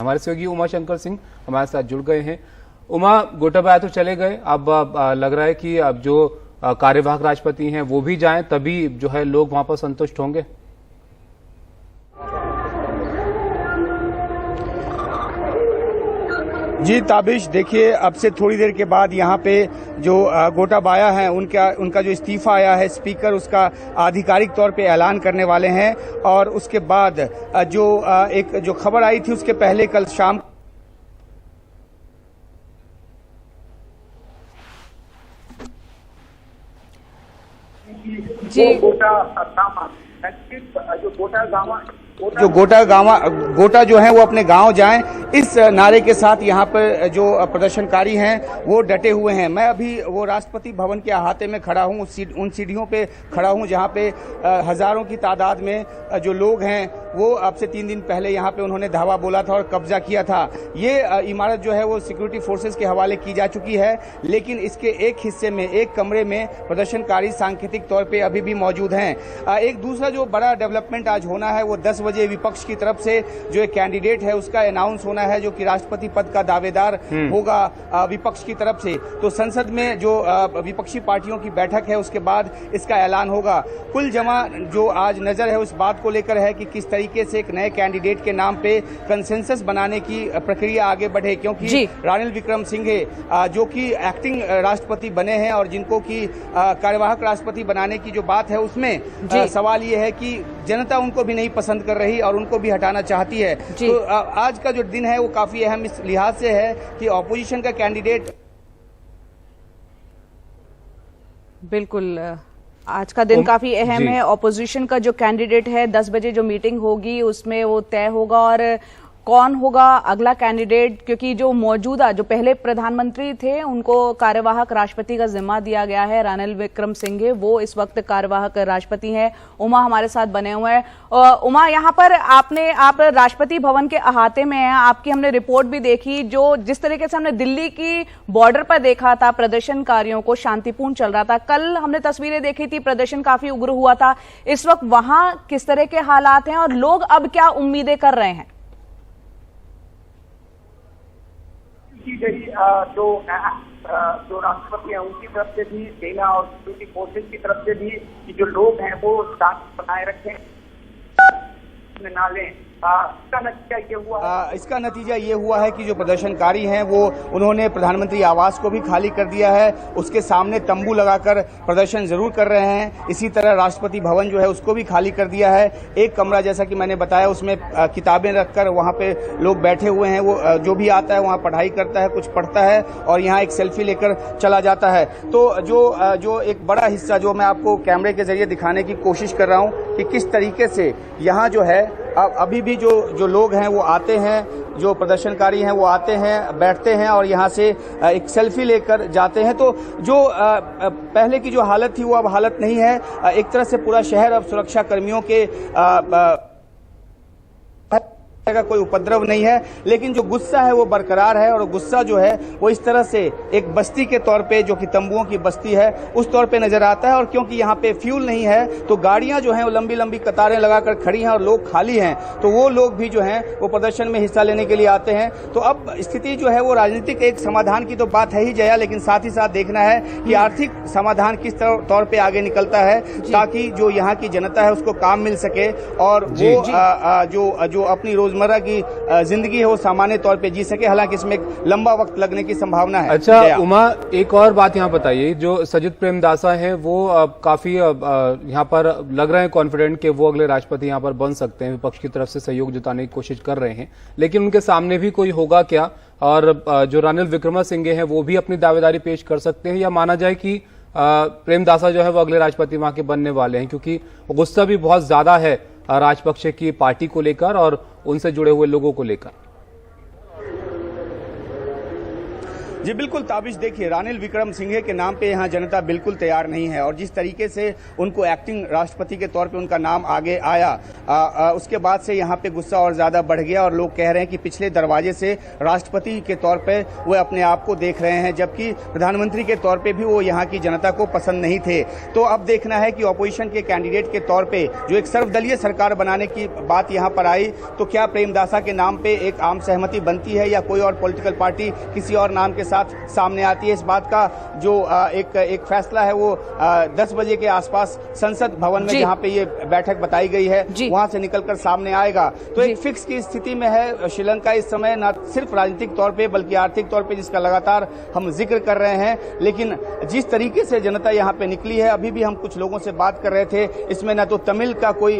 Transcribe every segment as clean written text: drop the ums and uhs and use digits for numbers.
हमारे सहयोगी उमा शंकर सिंह हमारे साथ जुड़ गए हैं। उमा, गोटाबाया तो चले गए, अब लग रहा है कि अब जो कार्यवाहक राष्ट्रपति हैं वो भी जाएं तभी जो है लोग वहां पर संतुष्ट होंगे। जी ताबिश, देखिए अब से थोड़ी देर के बाद यहाँ पे जो गोटाबाया हैं उनका जो इस्तीफा आया है, स्पीकर उसका आधिकारिक तौर पे ऐलान करने वाले हैं। और उसके बाद जो खबर आई थी उसके पहले कल शाम जी गोटा जो है वो अपने गांव जाएं, इस नारे के साथ यहाँ पर जो प्रदर्शनकारी हैं वो डटे हुए हैं। मैं अभी वो राष्ट्रपति भवन के अहाते में खड़ा हूँ, उन सीढ़ियों पे खड़ा हूँ जहाँ पे हजारों की तादाद में जो लोग हैं वो अब से 3 दिन पहले यहाँ पे उन्होंने धावा बोला था और कब्जा किया था। ये इमारत जो है वो सिक्योरिटी फोर्सेस के हवाले की जा चुकी है, लेकिन इसके एक हिस्से में, एक कमरे में प्रदर्शनकारी सांकेतिक तौर पे अभी भी मौजूद हैं। एक दूसरा जो बड़ा डेवलपमेंट आज होना है वो 10 बजे विपक्ष की तरफ से जो एक कैंडिडेट है उसका अनाउंस होना है, जो कि राष्ट्रपति पद का दावेदार होगा विपक्ष की तरफ से। तो संसद में जो विपक्षी पार्टियों की बैठक है उसके बाद इसका ऐलान होगा। कुल जमा जो आज नजर है उस बात को लेकर है कि किस तरीके से एक नए कैंडिडेट के नाम पे कंसेंसस बनाने की प्रक्रिया आगे बढ़े, क्योंकि रानिल विक्रमसिंघे जो कि एक्टिंग राष्ट्रपति बने हैं और जिनको की कार्यवाहक राष्ट्रपति बनाने की जो बात है उसमें सवाल ये है कि जनता उनको भी नहीं पसंद कर रही और उनको भी हटाना चाहती है। तो आज का जो दिन है वो काफी अहम इस लिहाज से है कि ऑपोजिशन का कैंडिडेट बिल्कुल आज का दिन काफी अहम है। ऑपोजिशन का जो कैंडिडेट है 10 बजे जो मीटिंग होगी उसमें वो तय होगा और कौन होगा अगला कैंडिडेट, क्योंकि जो मौजूदा जो पहले प्रधानमंत्री थे उनको कार्यवाहक राष्ट्रपति का जिम्मा दिया गया है। रानिल विक्रमसिंघे वो इस वक्त कार्यवाहक राष्ट्रपति हैं। उमा हमारे साथ बने हुए हैं। उमा, यहाँ पर आप राष्ट्रपति भवन के अहाते में हैं, आपकी हमने रिपोर्ट भी देखी। जो जिस तरीके से हमने दिल्ली की बॉर्डर पर देखा था प्रदर्शनकारियों को, शांतिपूर्ण चल रहा था। कल हमने तस्वीरें देखी थी, प्रदर्शन काफी उग्र हुआ था। इस वक्त वहां किस तरह के हालात हैं और लोग अब क्या उम्मीदें कर रहे हैं? जो राष्ट्रपति है उनकी तरफ से भी, सेना और सिक्योरिटी फोर्सेस की तरफ से भी कि जो लोग हैं वो शांति बनाए रखें, ना लें। इसका नतीजा ये हुआ है कि जो प्रदर्शनकारी हैं वो उन्होंने प्रधानमंत्री आवास को भी खाली कर दिया है, उसके सामने तंबू लगाकर प्रदर्शन जरूर कर रहे हैं। इसी तरह राष्ट्रपति भवन जो है उसको भी खाली कर दिया है। एक कमरा जैसा कि मैंने बताया उसमें किताबें रखकर वहाँ पे लोग बैठे हुए हैं। वो जो भी आता है वहाँ पढ़ाई करता है, कुछ पढ़ता है और यहाँ एक सेल्फी लेकर चला जाता है। तो जो एक बड़ा हिस्सा जो मैं आपको कैमरे के जरिए दिखाने की कोशिश कर रहा हूँ कि किस तरीके से यहाँ जो है अभी भी जो लोग हैं वो आते हैं, जो प्रदर्शनकारी हैं वो आते हैं, बैठते हैं और यहाँ से एक सेल्फी लेकर जाते हैं। तो जो पहले की जो हालत थी वो अब हालत नहीं है। एक तरह से पूरा शहर अब सुरक्षा कर्मियों के का कोई उपद्रव नहीं है, लेकिन जो गुस्सा है वो बरकरार है। और गुस्सा जो है वो इस तरह से एक बस्ती के तौर पे, जो कि तंबुओं की बस्ती है, उस तौर पे नजर आता है। और क्योंकि यहाँ पे फ्यूल नहीं है तो गाड़ियां जो हैं वो लंबी लंबी कतारें लगाकर खड़ी हैं और लोग खाली हैं। तो वो लोग भी जो हैं वो प्रदर्शन में हिस्सा लेने के लिए आते हैं। तो अब स्थिति जो है वो राजनीतिक एक समाधान की तो बात है ही जया, लेकिन साथ ही साथ देखना है कि आर्थिक समाधान किस तौर पे आगे निकलता है, ताकि जो यहाँ की जनता है उसको काम मिल सके और वो जो अपनी रोजमर्रा की जिंदगी है वो सामान्य तौर पे जी सके। हालांकि इसमें एक लंबा वक्त लगने की संभावना है। अच्छा उमा, एक और बात यहाँ बताइए, जो सजित प्रेमदासा है वो काफी यहाँ पर लग रहे हैं कॉन्फिडेंट कि वो अगले राष्ट्रपति यहाँ पर बन सकते हैं, विपक्ष की तरफ से सहयोग जुटाने की कोशिश कर रहे हैं, लेकिन उनके सामने भी कोई होगा क्या? और जो रानिल विक्रमसिंघे हैं वो भी अपनी दावेदारी पेश कर सकते हैं, या माना जाए कि प्रेमदासा जो है वो अगले राष्ट्रपति वहां के बनने वाले हैं, क्योंकि गुस्सा भी बहुत ज्यादा है राजपक्षे की पार्टी को लेकर और उनसे जुड़े हुए लोगों को लेकर? जी बिल्कुल ताबिश, देखिए रानिल विक्रमसिंघे के नाम पे यहाँ जनता बिल्कुल तैयार नहीं है और जिस तरीके से उनको एक्टिंग राष्ट्रपति के तौर पे उनका नाम आगे आया उसके बाद से यहाँ पे गुस्सा और ज्यादा बढ़ गया और लोग कह रहे हैं कि पिछले दरवाजे से राष्ट्रपति के तौर पे वो अपने आप को देख रहे हैं, जबकि प्रधानमंत्री के तौर पे भी वो यहाँ की जनता को पसंद नहीं थे। तो अब देखना है कि ऑपोजिशन के कैंडिडेट के तौर पे जो एक सर्वदलीय सरकार बनाने की बात यहाँ पर आई तो क्या प्रेमदासा के नाम पे एक आम सहमति बनती है या कोई और पॉलिटिकल पार्टी किसी और नाम के साथ सामने आती है। इस बात का जो एक फैसला है वो 10 बजे के आसपास संसद भवन में जहां पे ये बैठक बताई गई है वहां से निकलकर सामने आएगा। तो एक फिक्स की स्थिति में है श्रीलंका इस समय, न सिर्फ राजनीतिक तौर पे बल्कि आर्थिक तौर पे, जिसका लगातार हम जिक्र कर रहे हैं। लेकिन जिस तरीके से जनता यहाँ पे निकली है, अभी भी हम कुछ लोगों से बात कर रहे थे, इसमें न तो तमिल का कोई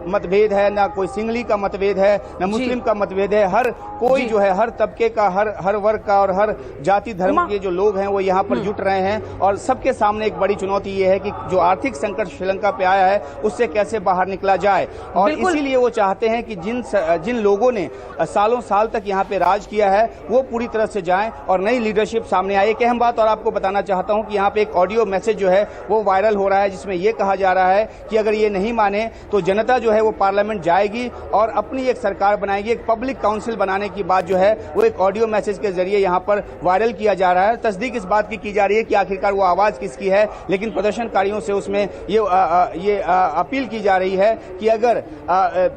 मतभेद है, न कोई सिंगली का मतभेद है, न मुस्लिम का मतभेद है। हर कोई जो है, हर तबके का, हर वर्ग का और हर जाति धर्म के जो लोग हैं वो यहाँ पर जुट रहे हैं और सबके सामने एक बड़ी चुनौती ये है कि जो आर्थिक संकट श्रीलंका पे आया है उससे कैसे बाहर निकला जाए। और इसीलिए वो चाहते हैं कि जिन लोगों ने सालों साल तक यहाँ पे राज किया है वो पूरी तरह से जाएं और नई लीडरशिप सामने आए। एक अहम बात और आपको बताना चाहता हूं कि यहाँ पे एक ऑडियो मैसेज जो है वो वायरल हो रहा है, जिसमें ये कहा जा रहा है कि अगर ये नहीं माने तो जनता जो है वो पार्लियामेंट जाएगी और अपनी एक सरकार बनाएगी। एक पब्लिक काउंसिल बनाने की बात जो है वो एक ऑडियो मैसेज के जरिए यहाँ पर वायरल किया जा रहा है। तस्दीक इस बात की जा रही है कि आखिरकार वो आवाज किसकी है, लेकिन प्रदर्शनकारियों से उसमें ये अपील की जा रही है कि अगर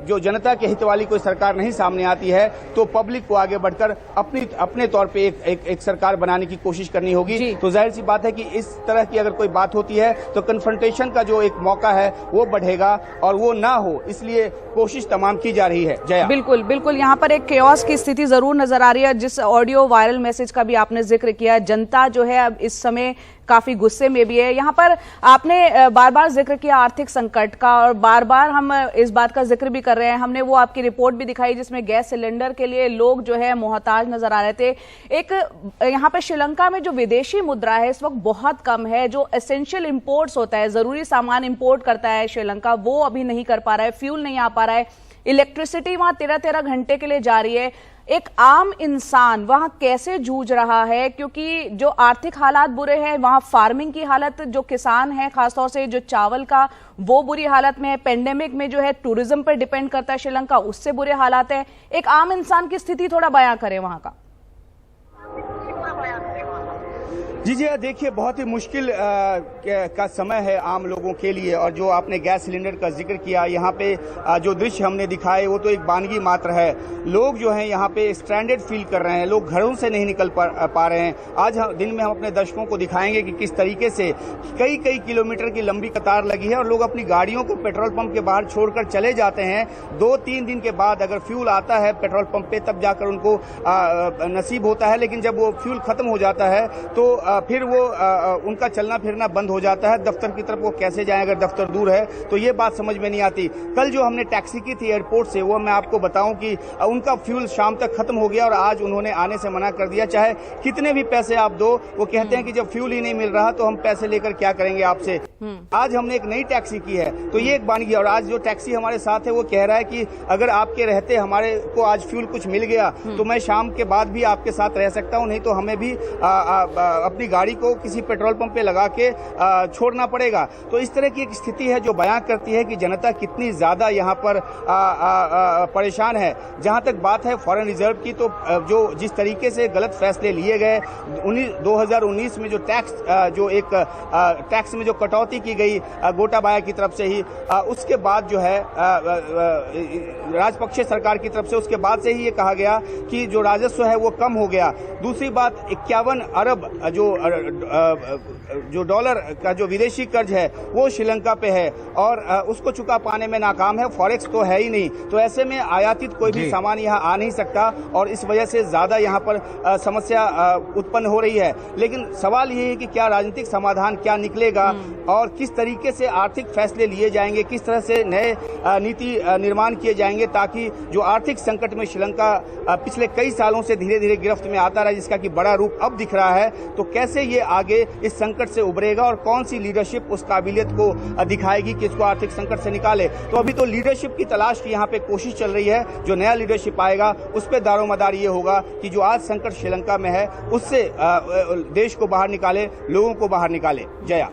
जो जनता के हित वाली कोई सरकार नहीं सामने आती है तो पब्लिक को आगे बढ़कर अपने तौर पे एक सरकार बनाने की कोशिश करनी होगी। तो जाहिर सी बात है कि इस तरह की अगर कोई बात होती है तो कन्फ्रंटेशन का जो एक मौका है वो बढ़ेगा और वो ना हो, इसलिए कोशिश तमाम की जा रही है। जया, बिल्कुल बिल्कुल यहाँ पर एक केओस की स्थिति जरूर नजर आ रही है। जिस ऑडियो वायरल मैसेज का भी आपने जिक्र किया, जनता जो है अब इस समय काफी गुस्से में भी है। यहाँ पर आपने बार बार जिक्र किया आर्थिक संकट का और बार बार हम इस बात का जिक्र भी कर रहे हैं। हमने वो आपकी रिपोर्ट भी दिखाई जिसमें गैस सिलेंडर के लिए लोग जो है मोहताज नजर आ रहे थे। एक यहाँ पे श्रीलंका में जो विदेशी मुद्रा है इस वक्त बहुत कम है। जो एसेंशियल इंपोर्ट्स होता है, जरूरी सामान इंपोर्ट करता है श्रीलंका, वो अभी नहीं कर पा रहा है। फ्यूल नहीं आ पा रहा है, इलेक्ट्रिसिटी वहां 13-13 घंटे के लिए जा रही है। एक आम इंसान वहां कैसे जूझ रहा है, क्योंकि जो आर्थिक हालात बुरे हैं, वहां फार्मिंग की हालत, जो किसान है खासतौर से जो चावल का, वो बुरी हालत में है। पेंडेमिक में जो है टूरिज्म पर डिपेंड करता है श्रीलंका, उससे बुरे हालात है। एक आम इंसान की स्थिति थोड़ा बयां करें वहां का। जी देखिए, बहुत ही मुश्किल का समय है आम लोगों के लिए। और जो आपने गैस सिलेंडर का जिक्र किया, यहाँ पे जो दृश्य हमने दिखाए वो तो एक वानगी मात्र है। लोग जो हैं यहाँ पे स्ट्रैंडेड फील कर रहे हैं, लोग घरों से नहीं निकल पा रहे हैं। आज दिन में हम अपने दर्शकों को दिखाएंगे कि किस तरीके से कई किलोमीटर की लंबी कतार लगी है और लोग अपनी गाड़ियों को पेट्रोल पंप के बाहर छोड़कर चले जाते हैं। 2-3 दिन के बाद अगर फ्यूल आता है पेट्रोल पंप पे तब जाकर उनको नसीब होता है, लेकिन जब वो फ्यूल खत्म हो जाता है तो फिर वो उनका चलना फिरना बंद हो जाता है। दफ्तर की तरफ वो कैसे जाएं अगर दफ्तर दूर है, तो ये बात समझ में नहीं आती। कल जो हमने टैक्सी की थी एयरपोर्ट से, वो मैं आपको बताऊं कि उनका फ्यूल शाम तक खत्म हो गया और आज उन्होंने आने से मना कर दिया। चाहे कितने भी पैसे आप दो, वो कहते हैं कि जब फ्यूल ही नहीं मिल रहा तो हम पैसे लेकर क्या करेंगे आपसे। आज हमने एक नई टैक्सी की है तो ये एक बन गया। और आज जो टैक्सी हमारे साथ है वो कह रहा है कि अगर आपके रहते हमारे को आज फ्यूल कुछ मिल गया तो मैं शाम के बाद भी आपके साथ रह सकता हूं, नहीं तो हमें भी अपनी गाड़ी को किसी पेट्रोल पंप पे लगा के छोड़ना पड़ेगा। तो इस तरह की एक स्थिति है जो बयां करती है कि जनता कितनी ज्यादा यहाँ पर परेशान है। जहां तक बात है फॉरेन रिजर्व की, तो जो जिस तरीके से गलत फैसले लिए गए 2019 में, जो टैक्स में जो कटौती की गई गोटाबाया की तरफ से ही, उसके बाद जो है राजपक्षे सरकार की तरफ से, उसके बाद से ही ये कहा गया कि जो राजस्व है वो कम हो गया। दूसरी बात, 51 अरब जो डॉलर का जो विदेशी कर्ज है वो श्रीलंका पे है और उसको चुका पाने में नाकाम है। फॉरेक्स तो है ही नहीं, तो ऐसे में आयातित कोई भी सामान यहाँ आ नहीं सकता और इस वजह से ज्यादा यहाँ पर समस्या उत्पन्न हो रही है। लेकिन सवाल ये है कि क्या राजनीतिक समाधान क्या निकलेगा और किस तरीके से आर्थिक फैसले लिए जाएंगे, किस तरह से नए नीति निर्माण किए जाएंगे ताकि जो आर्थिक संकट में श्रीलंका पिछले कई सालों से धीरे धीरे गिरफ्त में आता रहा है, जिसका कि बड़ा रूप अब दिख रहा है, तो कैसे ये आगे इस संकट से उभरेगा और कौन सी लीडरशिप उस काबिलियत को दिखाएगी कि इसको आर्थिक संकट से निकाले। तो अभी तो लीडरशिप की तलाश की यहाँ पे कोशिश चल रही है। जो नया लीडरशिप आएगा उस पर दारोमदार ये होगा कि जो आज संकट श्रीलंका में है उससे देश को बाहर निकाले, लोगों को बाहर निकाले। जया।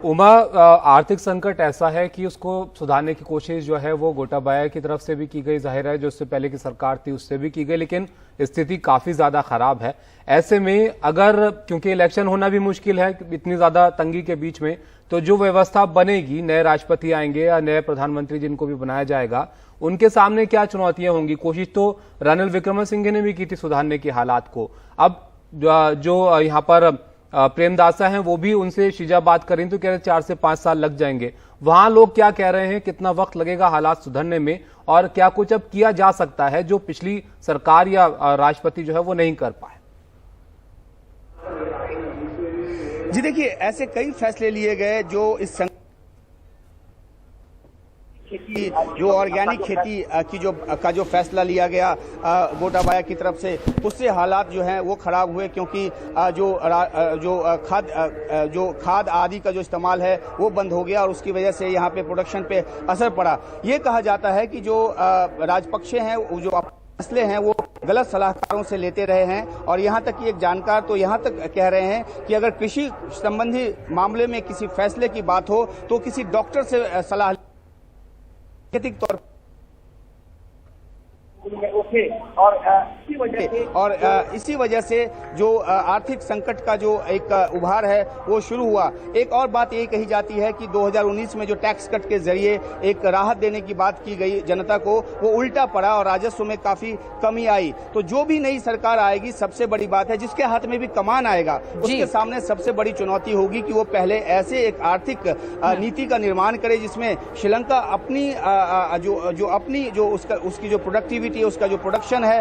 उमा, आर्थिक संकट ऐसा है कि उसको सुधारने की कोशिश जो है वो गोटाबाया की तरफ से भी की गई, जाहिर है जो उससे पहले की सरकार थी उससे भी की गई, लेकिन स्थिति काफी ज्यादा खराब है। ऐसे में अगर, क्योंकि इलेक्शन होना भी मुश्किल है इतनी ज्यादा तंगी के बीच में, तो जो व्यवस्था बनेगी, नए राष्ट्रपति आएंगे या नए प्रधानमंत्री जिनको भी बनाया जाएगा, उनके सामने क्या चुनौतियां होंगी? कोशिश तो रानिल विक्रमसिंघे ने भी की थी सुधारने की हालात को। अब जो यहाँ पर प्रेमदासा हैं वो भी उनसे शीजा बात करें तो कह रहे 4 से 5 साल लग जाएंगे। वहां लोग क्या कह रहे हैं, कितना वक्त लगेगा हालात सुधरने में, और क्या कुछ अब किया जा सकता है जो पिछली सरकार या राष्ट्रपति जो है वो नहीं कर पाए? जी देखिए, ऐसे कई फैसले लिए गए जो इस जो ऑर्गेनिक खेती की जो फैसला लिया गया गोटाबाया की तरफ से, उससे हालात जो हैं वो खराब हुए, क्योंकि जो खाद आदि का जो इस्तेमाल है वो बंद हो गया और उसकी वजह से यहाँ पे प्रोडक्शन पे असर पड़ा। ये कहा जाता है कि जो राजपक्षे हैं, जो फैसले हैं वो गलत सलाहकारों से लेते रहे हैं, और यहाँ तक कि एक जानकार तो यहाँ तक कह रहे हैं कि अगर कृषि संबंधी मामले में किसी फैसले की बात हो तो किसी डॉक्टर से सलाह तौर और इसी वजह से जो आर्थिक संकट का जो एक उभार है वो शुरू हुआ। एक और बात यही कही जाती है कि 2019 में जो टैक्स कट के जरिए एक राहत देने की बात की गई जनता को, वो उल्टा पड़ा और राजस्व में काफी कमी आई। तो जो भी नई सरकार आएगी, सबसे बड़ी बात है जिसके हाथ में भी कमान आएगा, उसके सामने सबसे बड़ी चुनौती होगी कि वो पहले ऐसे एक आर्थिक नीति का निर्माण करे जिसमें श्रीलंका अपनी उसकी जो प्रोडक्टिविटी, उसका जो प्रोडक्शन है,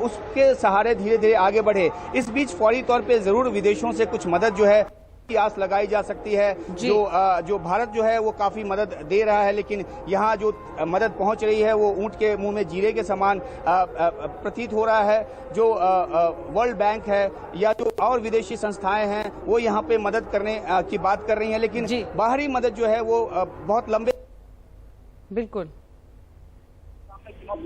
उसके सहारे धीरे धीरे आगे बढ़े। इस बीच फौरी तौर पे जरूर विदेशों से कुछ मदद जो है की आस लगाई जा सकती है। जो भारत जो है वो काफी मदद दे रहा है, लेकिन यहाँ जो मदद पहुंच रही है वो ऊंट के मुंह में जीरे के समान प्रतीत हो रहा है। जो वर्ल्ड बैंक है या जो और विदेशी संस्थाएं हैं वो यहाँ पे मदद करने की बात कर रही हैं, लेकिन बाहरी मदद जो है वो बहुत लंबे बिल्कुल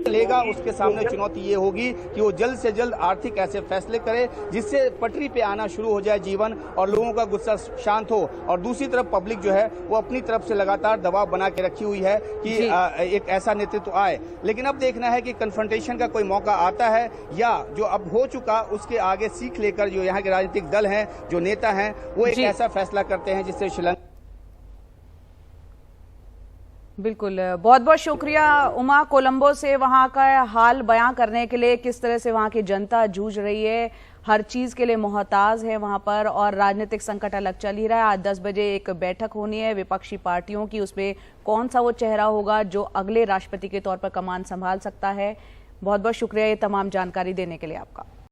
लेगा। उसके सामने चुनौती ये होगी कि वो जल्द से जल्द आर्थिक ऐसे फैसले करे जिससे पटरी पे आना शुरू हो जाए जीवन और लोगों का गुस्सा शांत हो। और दूसरी तरफ पब्लिक जो है वो अपनी तरफ से लगातार दबाव बना के रखी हुई है कि एक ऐसा नेतृत्व आए। लेकिन अब देखना है कि कन्फ्रंटेशन का कोई मौका आता है या जो अब हो चुका उसके आगे सीख लेकर जो यहाँ के राजनीतिक दल हैं, जो नेता हैं, वो एक ऐसा फैसला करते हैं जिससे श्रीलंका। बिल्कुल, बहुत बहुत शुक्रिया उमा, कोलंबो से वहां का हाल बयां करने के लिए। किस तरह से वहां की जनता जूझ रही है, हर चीज के लिए मोहताज है वहां पर, और राजनीतिक संकट अलग चल ही रहा है। आज 10 बजे एक बैठक होनी है विपक्षी पार्टियों की, उसमें कौन सा वो चेहरा होगा जो अगले राष्ट्रपति के तौर पर कमान संभाल सकता है। बहुत बहुत शुक्रिया ये तमाम जानकारी देने के लिए आपका।